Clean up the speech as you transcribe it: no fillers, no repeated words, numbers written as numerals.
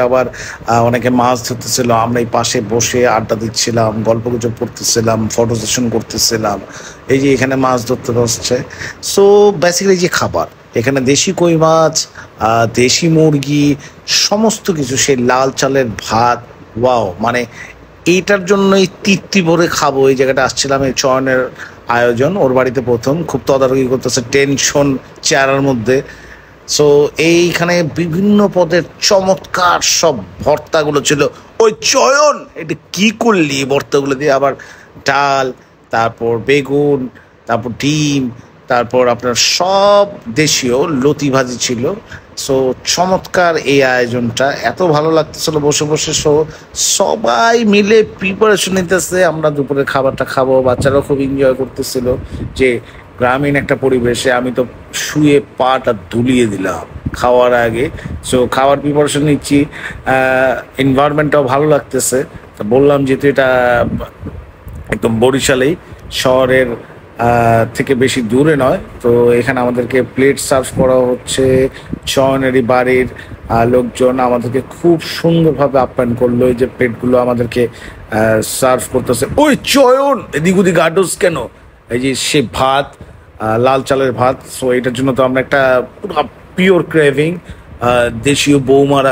আবার অনেকে মাছ ধরতেছিল, আমরা এই পাশে বসে আড্ডা দিচ্ছিলাম, গল্পগুজব করতেছিলাম, ফটো সেশন করতেছিলাম। এই যে এখানে মাছ ধরতে হচ্ছে। সো বেসিক্যালি যে খাবার এখানে দেশি কই মাছ, দেশি মুরগি, সমস্ত কিছু, সেই লাল চালের ভাত। ওয়াও, মানে এইটার জন্যই তৃপ্তি ভরে খাবো। এই জায়গাটা আসছিলাম, এই চয়নের আয়োজন ওর বাড়িতে প্রথম, খুব তদারকি করতেছে, টেনশন চেহারার মধ্যে। সো এইখানে বিভিন্ন পদের চমৎকার সব ভর্তাগুলো ছিল। ওই চয়ন, এটা কি করলি ভর্তাগুলো দিয়ে? আবার ডাল, তারপর বেগুন, তারপর ডিম, তারপর আপনার সব দেশীয় লতি ভাজি ছিল। সো চমৎকার এই আয়োজনটা, এত ভালো লাগতেছিল বসে বসে। সবাই মিলে প্রিপারেশন নিতেছে, আমরা দুপুরে খাবারটা খাবো। বাচ্চারাও খুব এনজয় করতেছিল যে গ্রামীণ একটা পরিবেশে। আমি তো শুয়ে পাটা দুলিয়ে দিলাম খাওয়ার আগে। সো খাওয়ার প্রিপারেশন নিচ্ছি, এনভায়রনমেন্টটাও ভালো লাগতেছে। তো বললাম যেহেতু এটা একদম বরিশালেই, শহরের থেকে বেশি দূরে নয়। তো এখানে আমাদেরকে প্লেট সার্ভ করা হচ্ছে। চয়নেরই বাড়ির লোকজন আমাদেরকে খুব সুন্দরভাবে আপ্যায়ন করলো। এই যে প্লেটগুলো আমাদেরকে সার্ভ করতেছে। ওই চয়ন, এদিক ওদিক গার্ডোস কেন? এই যে সে ভাত, লাল চালের ভাত। সো এটার জন্য তো আমরা একটা পুরো পিওর ক্রেভিং, দেশীয় বৌমারা